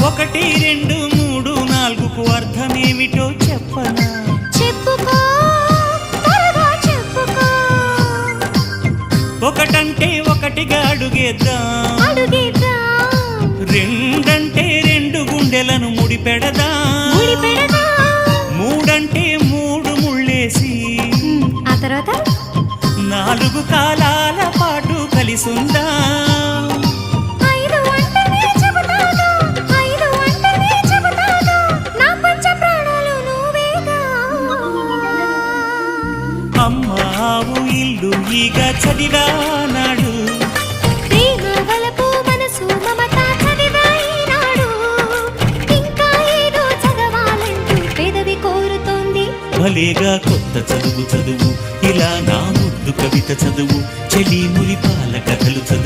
ఒకటి రెండు మూడు నాలుగుకు అర్థమేమిటో చెప్పనా? చెప్పుకో, త్వరగా చెప్పుకో. ఒకటంటే ఒకటిగా అడుగేద్దాం, రెండంటే రెండు గుండెలను ముడిపెడదాం, మూడంటే మూడు ముళ్ళేసి ఆ తర్వాత నాలుగు కాలాల పాటు కలిసుందా. అమ్మావు ఇల్లు ఈగ చదివానాడు, భలేగా కొత్త చదువు చదువు, ఇలా నా ముద్దు కవిత చదువు, చెలి మురిపాల కథలు చదువు.